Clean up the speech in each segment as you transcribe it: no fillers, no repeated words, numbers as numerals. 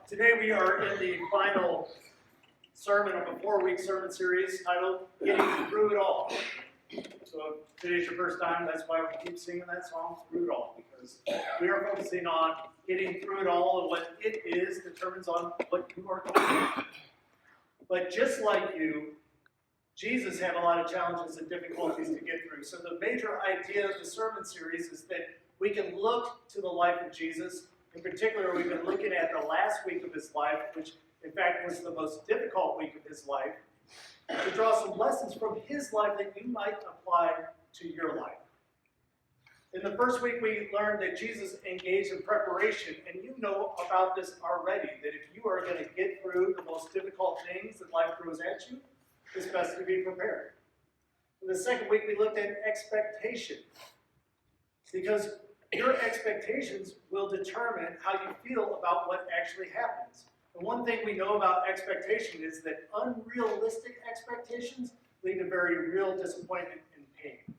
Today we are in the final sermon of a 4-week sermon series titled Getting Through It All. So if today's your first time, that's why we keep singing that song, Through It All, because we are focusing on getting through it all, and what it is determines on what you are going through. But just like you, Jesus had a lot of challenges and difficulties to get through. So the major idea of the sermon series is that we can look to the life of Jesus. In particular, we've been looking at the last week of his life, which in fact was the most difficult week of his life, to draw some lessons from his life that you might apply to your life. In the first week, we learned that Jesus engaged in preparation, and you know about this already, that if you are going to get through the most difficult things that life throws at you, it's best to be prepared. In the second week, we looked at expectation, because your expectations will determine how you feel about what actually happens. And one thing we know about expectation is that unrealistic expectations lead to very real disappointment and pain.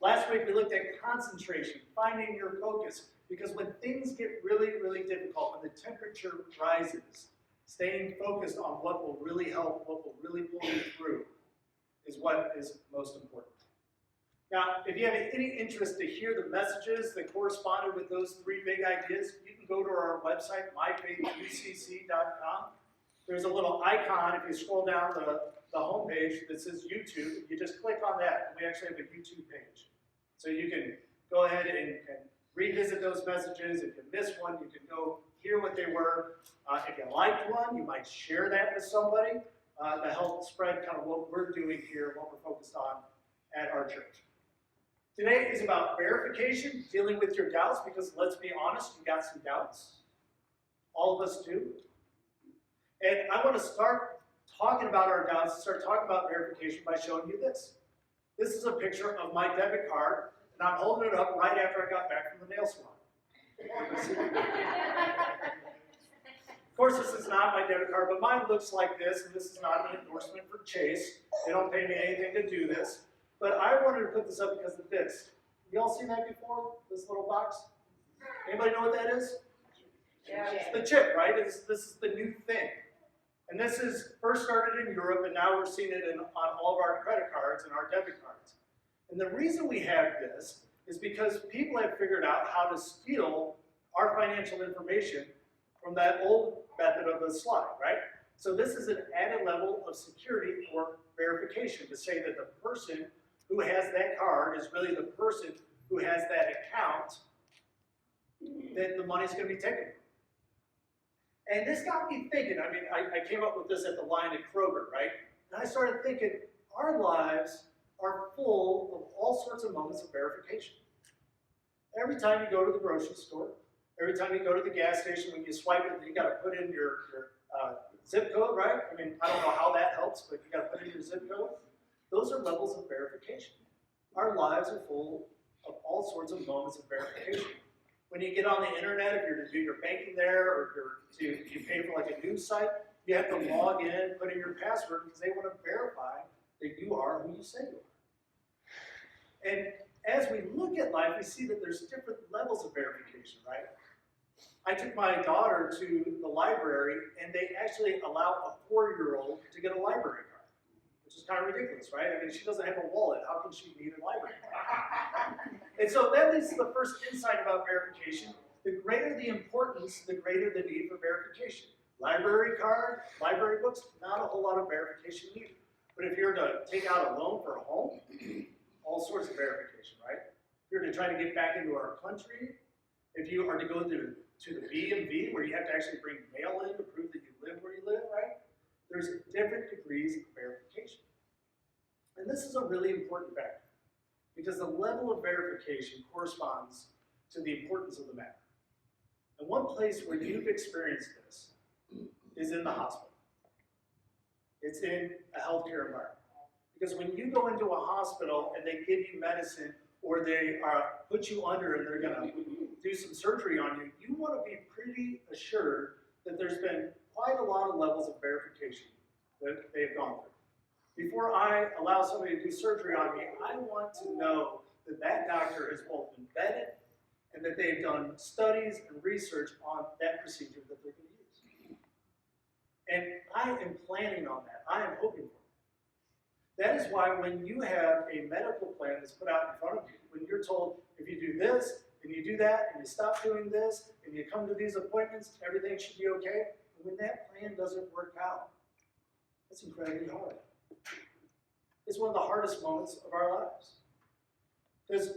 Last week we looked at concentration, finding your focus, because when things get really, really difficult, when the temperature rises, staying focused on what will really help, what will really pull you through, is what is most important. Now, if you have any interest to hear the messages that corresponded with those 3 big ideas, you can go to our website, myfaithucc.com. There's a little icon, if you scroll down the homepage that says YouTube, you just click on that, and we actually have a YouTube page. So you can go ahead and revisit those messages. If you missed one, you can go hear what they were. If you liked one, you might share that with somebody to help spread kind of what we're doing here, what we're focused on at our church. Today is about verification, dealing with your doubts, because let's be honest, you got some doubts. All of us do. And I want to start talking about our doubts, start talking about verification by showing you this. This is a picture of my debit card, and I'm holding it up right after I got back from the nail salon. Of course, this is not my debit card, but mine looks like this, and this is not an endorsement for Chase. They don't pay me anything to do this. But I wanted to put this up because of this. You all seen that before? This little box? Anybody know what that is? Yeah. It's the chip, right? This is the new thing. And this is first started in Europe, and now we're seeing it on all of our credit cards and our debit cards. And the reason we have this is because people have figured out how to steal our financial information from that old method of the slide, right? So this is an added level of security or verification to say that the person who has that card is really the person who has that account that the money's going to be taken from. And this got me thinking. I mean, I came up with this at the line at Kroger, right? And I started thinking, our lives are full of all sorts of moments of verification. Every time you go to the grocery store, every time you go to the gas station, when you swipe it, you got to put in your zip code, right? I mean, I don't know how that helps, but you got to put in your zip code. Those are levels of verification. Our lives are full of all sorts of moments of verification. When you get on the internet, if you're to do your banking there, or you pay for like a news site, you have to log in, put in your password, because they want to verify that you are who you say you are. And as we look at life, we see that there's different levels of verification, right? I took my daughter to the library, and they actually allow a 4-year-old to get a library card, which is kind of ridiculous, right? I mean, she doesn't have a wallet. How can she need a library card? And so that leads to the first insight about verification. The greater the importance, the greater the need for verification. Library card, library books, not a whole lot of verification needed. But if you're to take out a loan for a home, all sorts of verification, right? If you're to try to get back into our country, if you are to go to the B&B, where you have to actually bring mail in to prove that you live where you live, right? There's different degrees of verification. And this is a really important factor, because the level of verification corresponds to the importance of the matter. And one place where you've experienced this is in the hospital. It's in a healthcare environment. Because when you go into a hospital and they give you medicine, or they put you under and they're going to do some surgery on you, you want to be pretty assured that there's been quite a lot of levels of verification that they've gone through. Before I allow somebody to do surgery on me, I want to know that that doctor has both been vetted and that they've done studies and research on that procedure that they're planning on that. I am hoping for it. That is why when you have a medical plan that's put out in front of you, when you're told, if you do this, and you do that, and you stop doing this, and you come to these appointments, everything should be okay. And when that plan doesn't work out, it's incredibly hard. It's one of the hardest moments of our lives. Because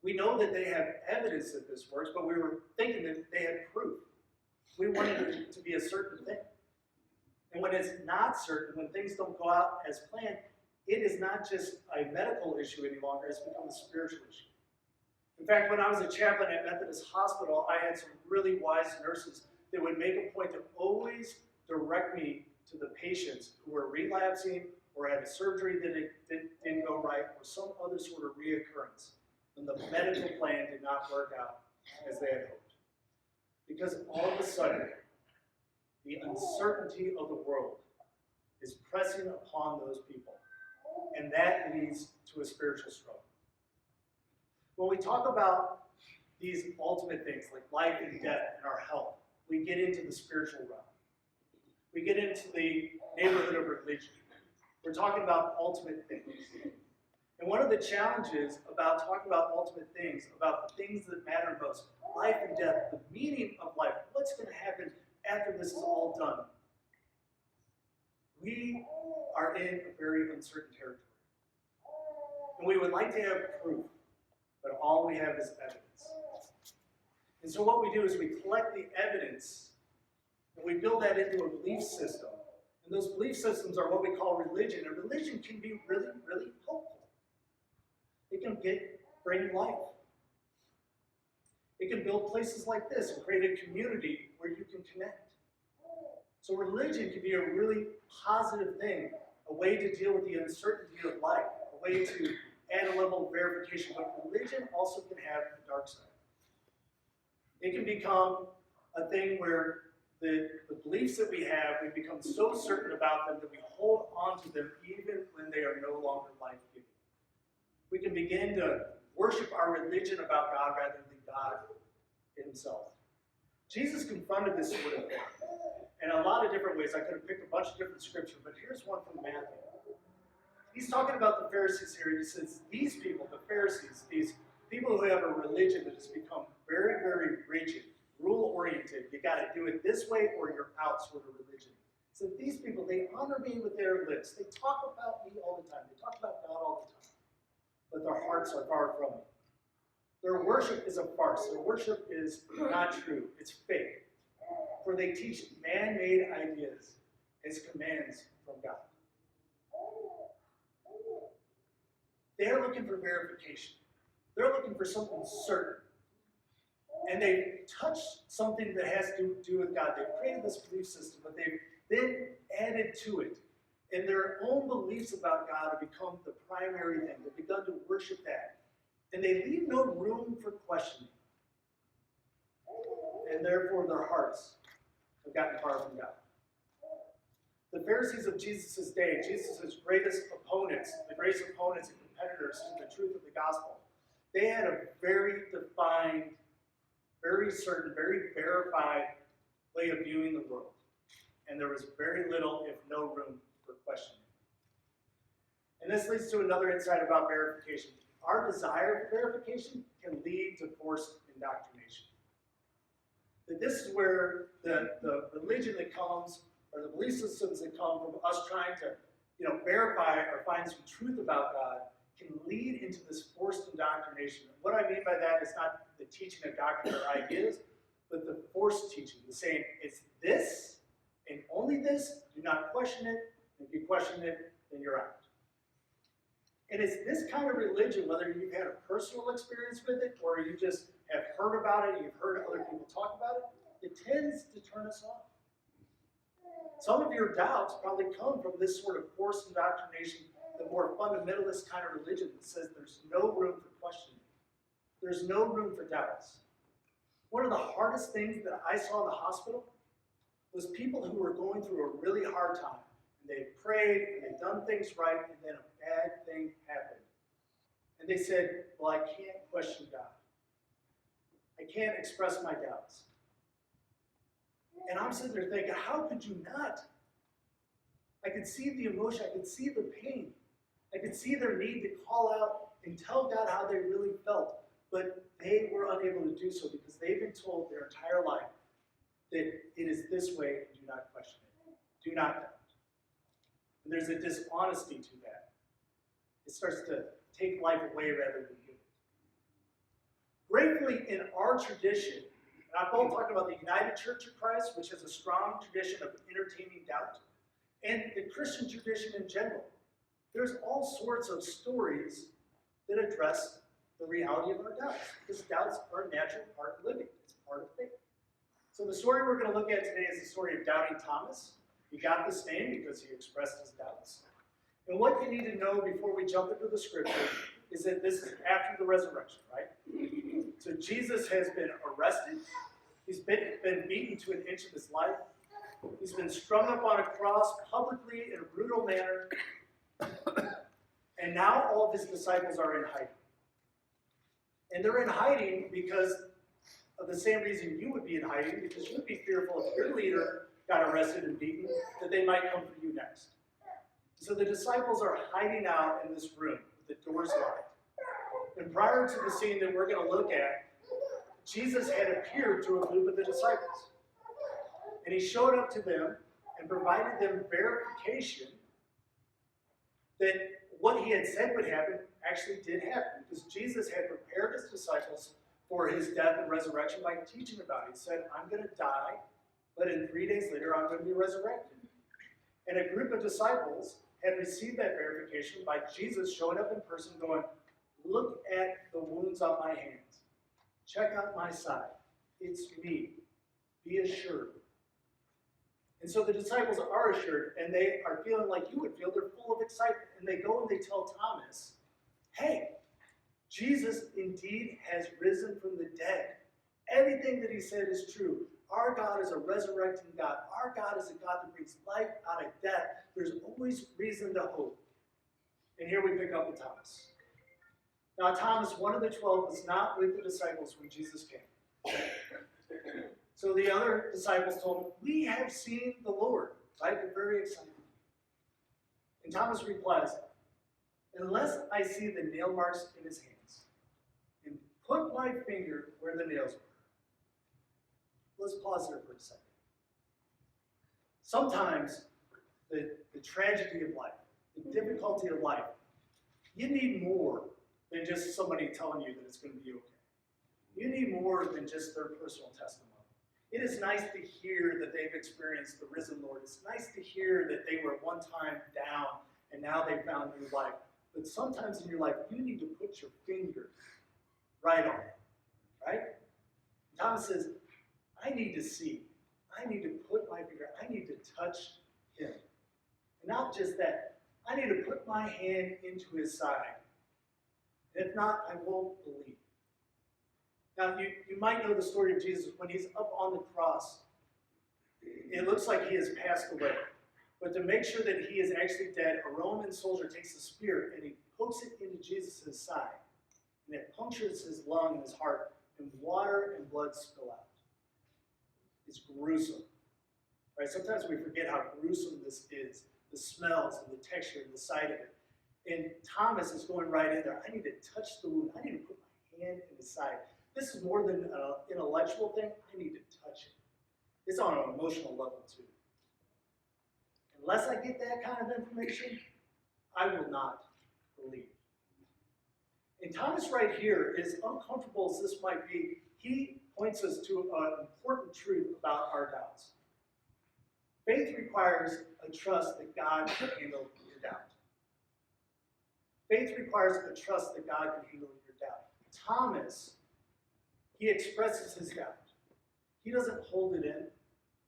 we know that they have evidence that this works, but we were thinking that they had proof. We wanted it to be a certain thing. And when it's not certain, when things don't go out as planned, it is not just a medical issue any longer, it's become a spiritual issue. In fact, when I was a chaplain at Methodist Hospital, I had some really wise nurses that would make a point to always direct me to the patients who were relapsing or had a surgery that didn't go right or some other sort of reoccurrence when the medical plan did not work out as they had hoped. Because all of a sudden, the uncertainty of the world is pressing upon those people, and that leads to a spiritual struggle. When we talk about these ultimate things like life and death and our health, we get into the spiritual realm. We get into the neighborhood of religion. We're talking about ultimate things. And one of the challenges about talking about ultimate things, about the things that matter most, life and death, the meaning of life, what's going to happen after this is all done, we are in a very uncertain territory. And we would like to have proof, but all we have is evidence. And so what we do is we collect the evidence and we build that into a belief system. And those belief systems are what we call religion. And religion can be really, really helpful. It can bring life. It can build places like this and create a community where you can connect. So religion can be a really positive thing, a way to deal with the uncertainty of life, a way to add a level of verification. But religion also can have a dark side. It can become a thing where the beliefs that we have, we become so certain about them that we hold on to them even when they are no longer life-giving. We can begin to worship our religion about God rather than God himself. Jesus confronted this sort of thing in a lot of different ways. I could have picked a bunch of different scriptures, but here's one from Matthew. He's talking about the Pharisees here. He says, these people, the Pharisees, these people who have a religion that has become very, very rigid, rule-oriented, you got to do it this way or you're out sort of religion. So these people, they honor me with their lips. They talk about me all the time. They talk about God all the time. But their hearts are far from me. Their worship is a farce. Their worship is not true. It's fake. For they teach man-made ideas as commands from God. They're looking for verification. They're looking for something certain. And they've touched something that has to do with God. They've created this belief system, but they've then added to it. And their own beliefs about God have become the primary thing. They've begun to worship that. And they leave no room for questioning. And therefore their hearts have gotten far from God. The Pharisees of Jesus' day, Jesus' greatest opponents, the greatest opponents and competitors to the truth of the gospel, they had a very defined, very certain, very verified way of viewing the world. And there was very little, if no room for questioning. And this leads to another insight about verification. Our desire for verification can lead to forced indoctrination. That this is where the religion that comes, or the belief systems that come from us trying to verify or find some truth about God can lead into this forced indoctrination. What I mean by that is not the teaching of doctrine or ideas, but the forced teaching, the saying, it's this and only this, do not question it. If you question it, then you're out. And it's this kind of religion, whether you've had a personal experience with it or you just have heard about it, you've heard other people talk about it, it tends to turn us off. Some of your doubts probably come from this sort of forced indoctrination, the more fundamentalist kind of religion that says there's no room for questioning. There's no room for doubts. One of the hardest things that I saw in the hospital was people who were going through a really hard time. And they prayed and they'd done things right, and then a bad thing happened. And they said, well, I can't question God. I can't express my doubts. And I'm sitting there thinking, how could you not? I could see the emotion. I could see the pain. I could see their need to call out and tell God how they really felt. But they were unable to do so because they've been told their entire life that it is this way and do not question it. Do not doubt. And there's a dishonesty to that. It starts to take life away rather than give it. Gratefully, in our tradition, and I'm both talking about the United Church of Christ, which has a strong tradition of entertaining doubt, and the Christian tradition in general, there's all sorts of stories that address the reality of our doubts, because doubts are a natural part of living. It's part of faith. So the story we're going to look at today is the story of Doubting Thomas. He got this name because he expressed his doubts. And what you need to know before we jump into the scripture is that this is after the resurrection, right? So Jesus has been arrested. He's been beaten to an inch of his life. He's been strung up on a cross publicly in a brutal manner. And now all of his disciples are in hiding. And they're in hiding because of the same reason you would be in hiding, because you'd be fearful if your leader got arrested and beaten, that they might come for you next. So the disciples are hiding out in this room with the doors locked. And prior to the scene that we're going to look at, Jesus had appeared to a group of the disciples. And he showed up to them and provided them verification that what he had said would happen actually did happen, because Jesus had prepared his disciples for his death and resurrection by teaching about it. He said, I'm going to die, but in 3 days later I'm going to be resurrected. And a group of disciples had received that verification by Jesus showing up in person going, look at the wounds on my hands. Check out my side. It's me. Be assured. And so the disciples are assured, and they are feeling like you would feel. They're full of excitement. And they go and they tell Thomas, hey, Jesus indeed has risen from the dead. Everything that he said is true. Our God is a resurrecting God. Our God is a God that brings life out of death. There's always reason to hope. And here we pick up with Thomas. Now, Thomas, one of the 12, was not with the disciples when Jesus came. So the other disciples told him, we have seen the Lord. Right? They're very excited. And Thomas replies, unless I see the nail marks in his hands and put my finger where the nails were. Let's pause there for a second. Sometimes the tragedy of life, the difficulty of life, you need more than just somebody telling you that it's going to be okay. You need more than just their personal testimony. It is nice to hear that they've experienced the risen Lord. It's nice to hear that they were at one time down and now they found new life. But sometimes in your life, you need to put your finger right on it, right? Thomas says, I need to see. I need to put my finger, I need to touch him. And not just that, I need to put my hand into his side. And if not, I won't believe. Now, you might know the story of Jesus. When he's up on the cross, it looks like he has passed away. But to make sure that he is actually dead, a Roman soldier takes a spear and he pokes it into Jesus' side. And it punctures his lung and his heart, and water and blood spill out. It's gruesome. Right? Sometimes we forget how gruesome this is. The smells and the texture and the sight of it. And Thomas is going right in there. I need to touch the wound. I need to put my hand in his side. This is more than an intellectual thing. I need to touch it. It's on an emotional level too. Unless I get that kind of information, I will not believe. And Thomas right here, as uncomfortable as this might be, he points us to an important truth about our doubts. Faith requires a trust that God can handle your doubt. Faith requires a trust that God can handle your doubt. Thomas, he expresses his doubt. He doesn't hold it in.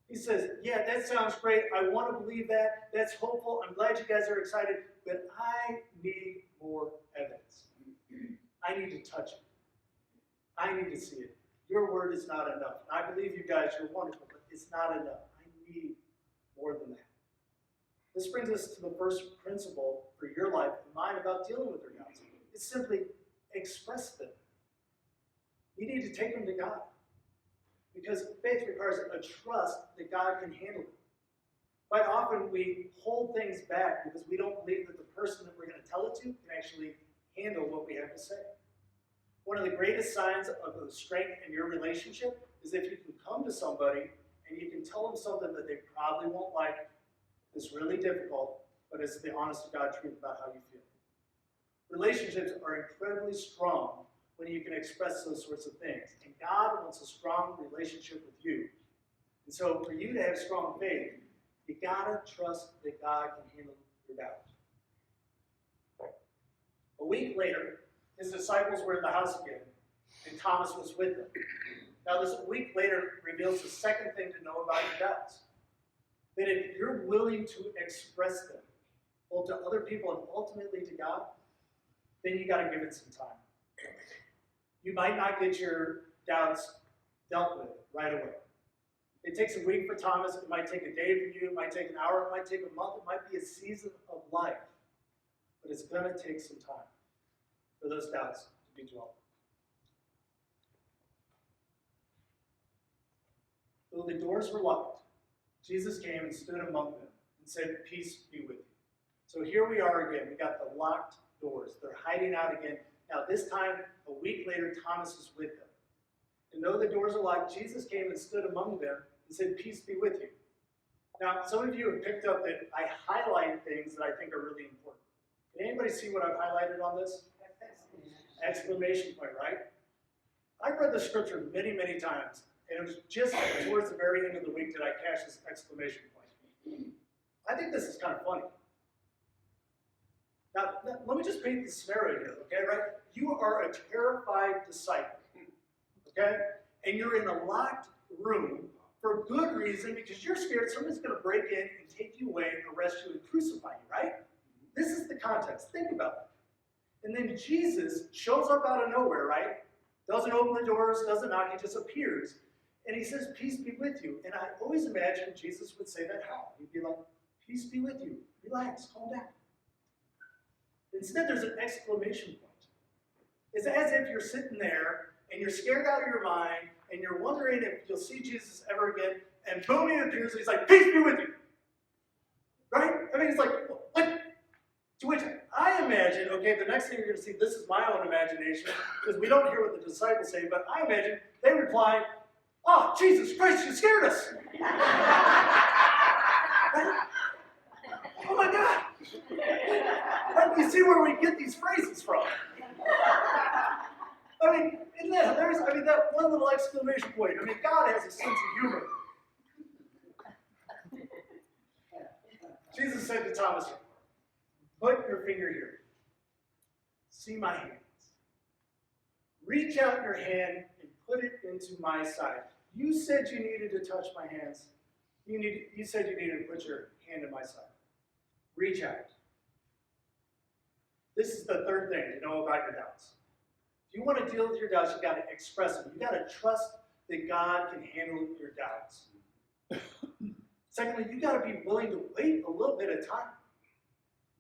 He says, yeah, that sounds great. I want to believe that. That's hopeful. I'm glad you guys are excited. But I need more evidence. I need to touch it. I need to see it. Your word is not enough. I believe you guys, you're wonderful, but it's not enough. I need more than that. This brings us to the first principle for your life and mine about dealing with your doubts. It's simply express them. You need to take them to God. Because faith requires a trust that God can handle it. Quite often we hold things back because we don't believe that the person that we're going to tell it to can actually handle what we have to say. One of the greatest signs of the strength in your relationship is if you can come to somebody and you can tell them something that they probably won't like, it's really difficult, but it's the honest to God truth about how you feel. Relationships are incredibly strong when you can express those sorts of things. And God wants a strong relationship with you. And so for you to have strong faith, you gotta trust that God can handle your doubt. A week later, his disciples were in the house again, and Thomas was with them. Now this week later reveals the second thing to know about your doubts. That if you're willing to express them, both to other people and ultimately to God, then you gotta give it some time. You might not get your doubts dealt with right away. It takes a week for Thomas, it might take a day for you, it might take an hour, it might take a month, it might be a season of life. But it's going to take some time for those doubts to be dealt with. Though the doors were locked, Jesus came and stood among them and said, "Peace be with you." So here we are again. We got the locked doors. They're hiding out again. Now this time, a week later, Thomas is with them. And though the doors are locked, Jesus came and stood among them and said, "Peace be with you." Now, some of you have picked up that I highlight things that I think are really important. Can anybody see what I've highlighted on this? Exclamation point, right? I've read the scripture many, many times, and it was just towards the very end of the week that I catch this exclamation point. I think this is kind of funny. Now, let me just paint the scenario here, okay, right? You are a terrified disciple, okay? And you're in a locked room for good reason because you're scared someone's going to break in and take you away and arrest you and crucify you, right? This is the context. Think about it. And then Jesus shows up out of nowhere, right? Doesn't open the doors, doesn't knock, he just appears. And he says, "Peace be with you." And I always imagined Jesus would say that how? He'd be like, "Peace be with you. Relax, calm down." Instead, there's an exclamation point. It's as if you're sitting there and you're scared out of your mind and you're wondering if you'll see Jesus ever again, and boom, he appears and he's like, "Peace be with you." Right? I mean, it's like, what? To which I imagine, okay, the next thing you're going to see, this is my own imagination, because we don't hear what the disciples say, but I imagine they reply, "Oh, Jesus Christ, you scared us." Right? Oh my God. Right? You see where we get these phrases from. I mean, isn't that hilarious? I mean, that one little exclamation point. I mean, God has a sense of humor. Jesus said to Thomas, "Put your finger here. See my hands. Reach out your hand and put it into my side." You said you needed to touch my hands. You said you needed to put your hand in my side. Reach out. This is the third thing to know about your doubts. If you want to deal with your doubts, you got to express them. You got to trust that God can handle your doubts. Secondly, you got to be willing to wait a little bit of time.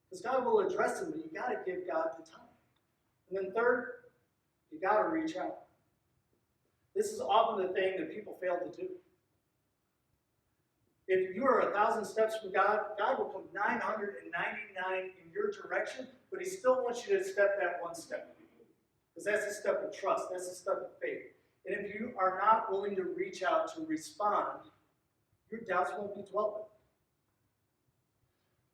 Because God will address them, but you got to give God the time. And then third, you got to reach out. This is often the thing that people fail to do. If you are 1,000 steps from God, God will come 999 in your direction, but he still wants you to step that one step. Because that's a step of trust. That's a step of faith. And if you are not willing to reach out to respond, your doubts won't be dwelt with.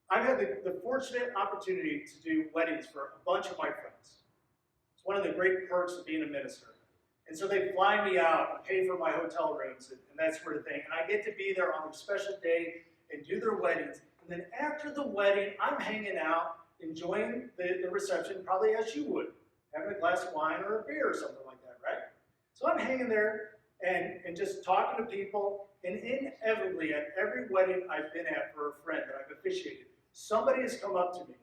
I've had the fortunate opportunity to do weddings for a bunch of my friends. It's one of the great perks of being a minister. And so they fly me out and pay for my hotel rooms and that sort of thing. And I get to be there on a special day and do their weddings. And then after the wedding, I'm hanging out, enjoying the reception, probably as you would, having a glass of wine or a beer or something like that, right? So I'm hanging there and just talking to people. And inevitably, at every wedding I've been at for a friend that I've officiated, somebody has come up to me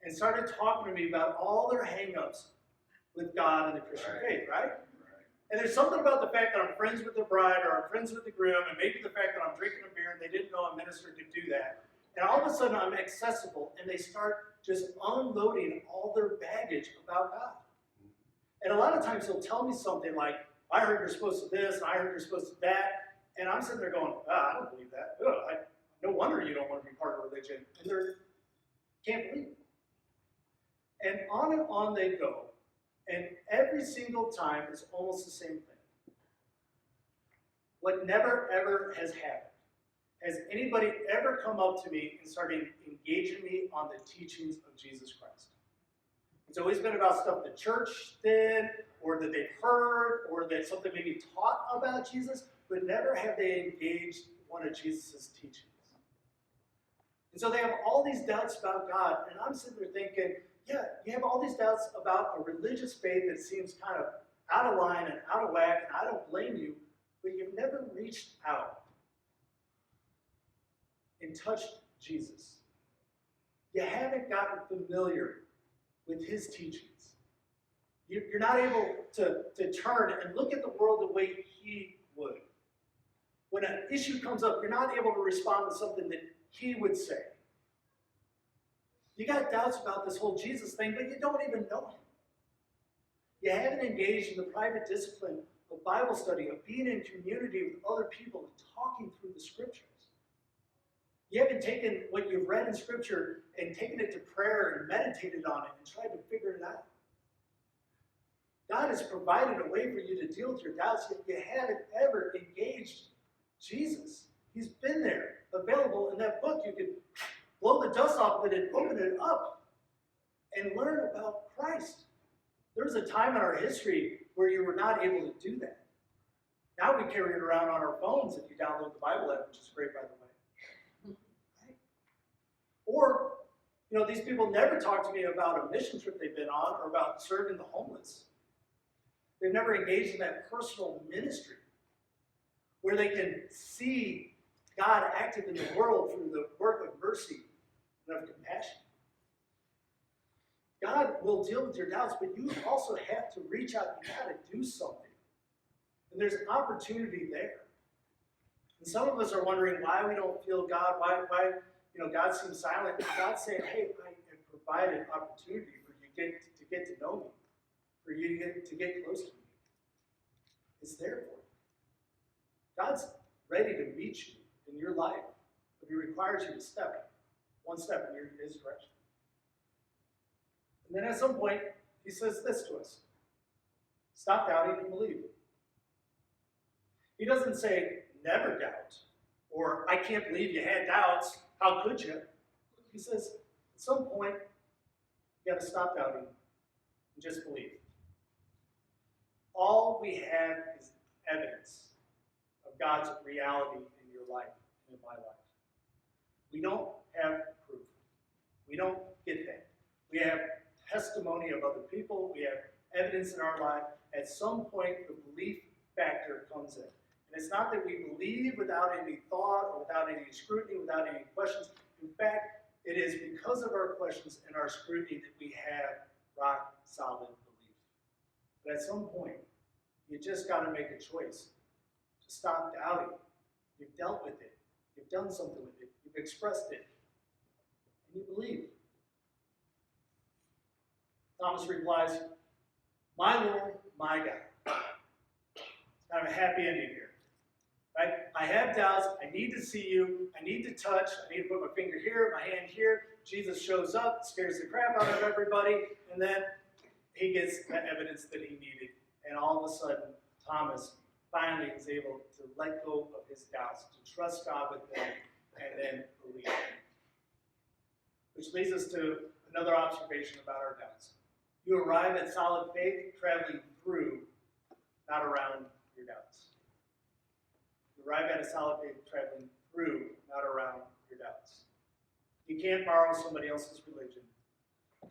and started talking to me about all their hang-ups with God and the Christian faith, right? And there's something about the fact that I'm friends with the bride or I'm friends with the groom, and maybe the fact that I'm drinking a beer and they didn't know a minister could do that. And all of a sudden I'm accessible, and they start just unloading all their baggage about God. And a lot of times they'll tell me something like, "I heard you're supposed to this, and I heard you're supposed to that." And I'm sitting there going, "I don't believe that. I'm No wonder you don't want to be part of religion. And they can't believe it. And on they go. And every single time it's almost the same thing. What never ever has happened. Has anybody ever come up to me and started engaging me on the teachings of Jesus Christ? It's always been about stuff the church did, or that they've heard, or that something maybe taught about Jesus, but never have they engaged one of Jesus' teachings. And so they have all these doubts about God, and I'm sitting there thinking, yeah, you have all these doubts about a religious faith that seems kind of out of line and out of whack, and I don't blame you, but you've never reached out and touched Jesus. You haven't gotten familiar with his teachings. You're not able to turn and look at the world the way he would. When an issue comes up, you're not able to respond with something that he would say. You got doubts about this whole Jesus thing, but you don't even know him. You haven't engaged in the private discipline of Bible study, of being in community with other people and talking through the scriptures. You haven't taken what you've read in Scripture and taken it to prayer and meditated on it and tried to figure it out. God has provided a way for you to deal with your doubts, yet you haven't ever engaged Jesus. He's been there, available in that book. You could blow the dust off of it and open it up and learn about Christ. There was a time in our history where you were not able to do that. Now we carry it around on our phones if you download the Bible app, which is great, by the way. Or, these people never talk to me about a mission trip they've been on or about serving the homeless. They've never engaged in that personal ministry where they can see God active in the world through the work of mercy and of compassion. God will deal with your doubts, but you also have to reach out. You got to do something. And there's an opportunity there. And some of us are wondering why we don't feel God, why God seems silent. And God's saying, hey, I have provided opportunity for you to get to know me, for you to get close to me. It's there for you. God's ready to meet you in your life, but he requires you to step one step in his direction. And then at some point, he says this to us: stop doubting and believe. He doesn't say, never doubt, or I can't believe you had doubts. How could you? He says, at some point, you got to stop doubting and just believe. All we have is evidence of God's reality in your life and in my life. We don't have proof. We don't get that. We have testimony of other people. We have evidence in our life. At some point, the belief factor comes in. And it's not that we believe without any thought or without any scrutiny, without any questions. In fact, it is because of our questions and our scrutiny that we have rock solid belief. But at some point, you just got to make a choice to stop doubting. You've dealt with it. You've done something with it. You've expressed it. And you believe. Thomas replies, my Lord, my God. It's kind of a happy ending here. Right? I have doubts. I need to see you. I need to touch. I need to put my finger here, my hand here. Jesus shows up, scares the crap out of everybody, and then he gets the evidence that he needed. And all of a sudden, Thomas finally is able to let go of his doubts, to trust God with them, and then believe. Which leads us to another observation about our doubts. You arrive at solid faith traveling through, not around your doubts. You arrive at a solid faith traveling through, not around your doubts. You can't borrow somebody else's religion.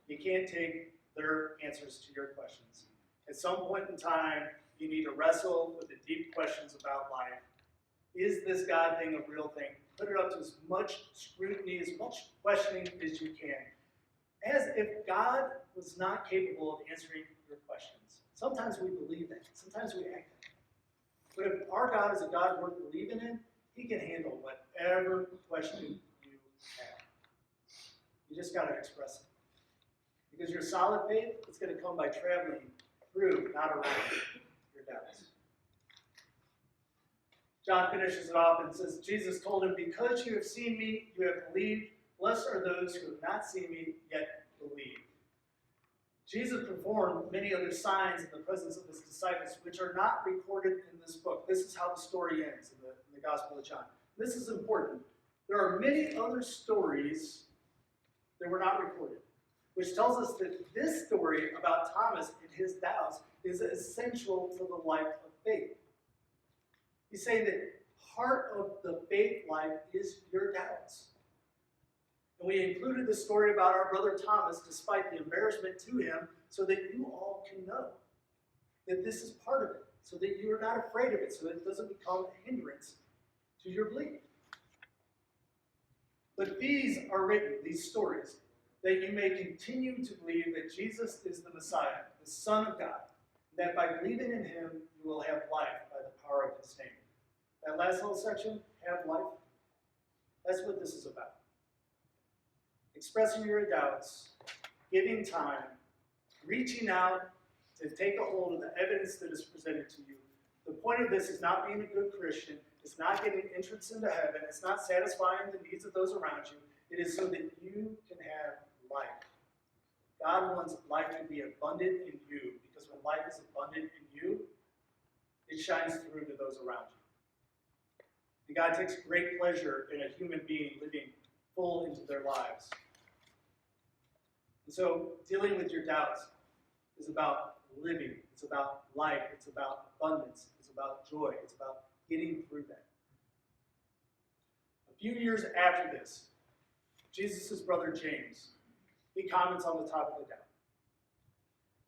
You can't take their answers to your questions. At some point in time, you need to wrestle with the deep questions about life. Is this God thing a real thing? Put it up to as much scrutiny, as much questioning as you can. As if God was not capable of answering your questions. Sometimes we believe that. Sometimes we act that. But if our God is a God worth believing in, he can handle whatever question you have. You just got to express it. Because your solid faith is going to come by traveling through, not around your doubts. John finishes it off and says, Jesus told him, because you have seen me, you have believed. Blessed are those who have not seen me, yet believe. Jesus performed many other signs in the presence of his disciples, which are not recorded in this book. This is how the story ends in the Gospel of John. This is important. There are many other stories that were not recorded, which tells us that this story about Thomas and his doubts is essential to the life of faith. He's saying that part of the faith life is your doubts. And we included the story about our brother Thomas, despite the embarrassment to him, so that you all can know that this is part of it, so that you are not afraid of it, so that it doesn't become a hindrance to your belief. But these are written, these stories, that you may continue to believe that Jesus is the Messiah, the Son of God, and that by believing in him, you will have life by the power of his name. That last little section, have life, that's what this is about. Expressing your doubts, giving time, reaching out to take a hold of the evidence that is presented to you. The point of this is not being a good Christian. It's not getting entrance into heaven. It's not satisfying the needs of those around you. It is so that you can have life. God wants life to be abundant in you, because when life is abundant in you, it shines through to those around you. And God takes great pleasure in a human being living full into their lives. And so dealing with your doubts is about living. It's about life. It's about abundance. It's about joy. It's about getting through that. A few years after this, Jesus' brother James, he comments on the topic of doubt.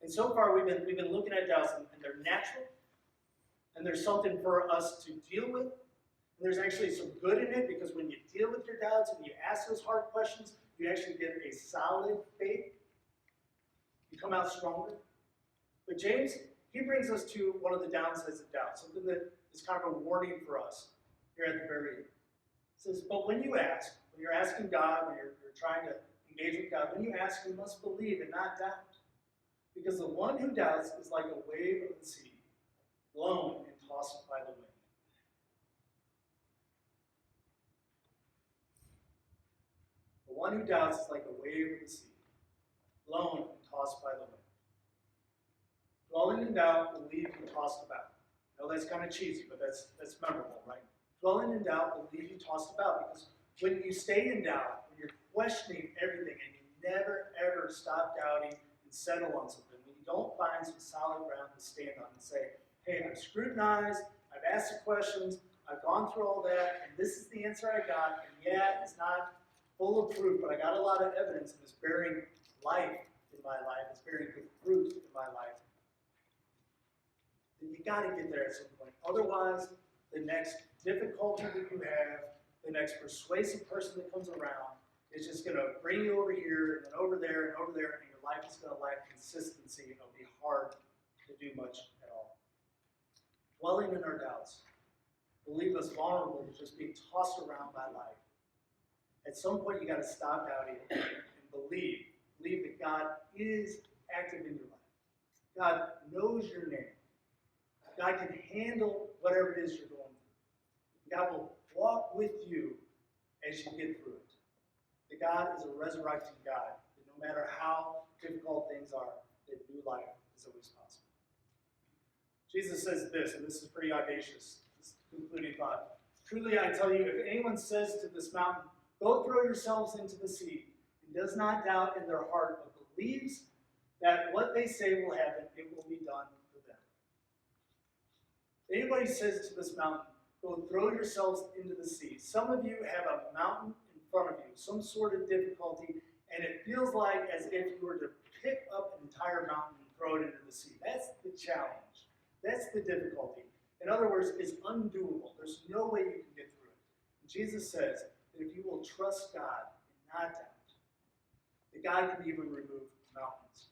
And so far we've been looking at doubts, and they're natural, and there's something for us to deal with. And there's actually some good in it, because when you deal with your doubts and you ask those hard questions, you actually get a solid faith. You come out stronger. But James, he brings us to one of the downsides of doubt, something that is kind of a warning for us here at the very end. It says, but when you ask, when you're asking God, when you're trying to engage with God, when you ask, you must believe and not doubt. Because the one who doubts is like a wave of the sea, blown and tossed by the wind. The one who doubts is like a wave of the sea, blown and tossed by the wind. Dwelling in doubt will leave you tossed about. Now that's kind of cheesy, but that's memorable, right? Dwelling in doubt will leave you tossed about, because when you stay in doubt, when you're questioning everything and you never ever stop doubting and settle on something, when you don't find some solid ground to stand on and say, hey, I've scrutinized, I've asked the questions, I've gone through all that, and this is the answer I got, and yeah, it's not full of proof, but I got a lot of evidence, and it's bearing life in my life, it's bearing good fruit in my life. Then you got to get there at some point. Otherwise, the next difficulty that you have, the next persuasive person that comes around, is just going to bring you over here and then over there and over there, and your life is going to lack consistency, and it'll be hard to do much at all. Dwelling in our doubts will leave us vulnerable to just being tossed around by life. At some point, you got to stop doubting and believe that God is active in your life. God knows your name. God can handle whatever it is you're going through. God will walk with you as you get through it. That God is a resurrecting God. That no matter how difficult things are, that new life is always possible. Jesus says this, and this is pretty audacious, this concluding thought. Truly I tell you, if anyone says to this mountain, go throw yourselves into the sea, and does not doubt in their heart, but believes that what they say will happen, it will be done for them. If anybody says to this mountain, go throw yourselves into the sea. Some of you have a mountain in front of you, some sort of difficulty, and it feels like as if you were to pick up an entire mountain and throw it into the sea. That's the challenge. That's the difficulty. In other words, it's undoable. There's no way you can get through it. And Jesus says that if you will trust God and not doubt, that God can even remove mountains.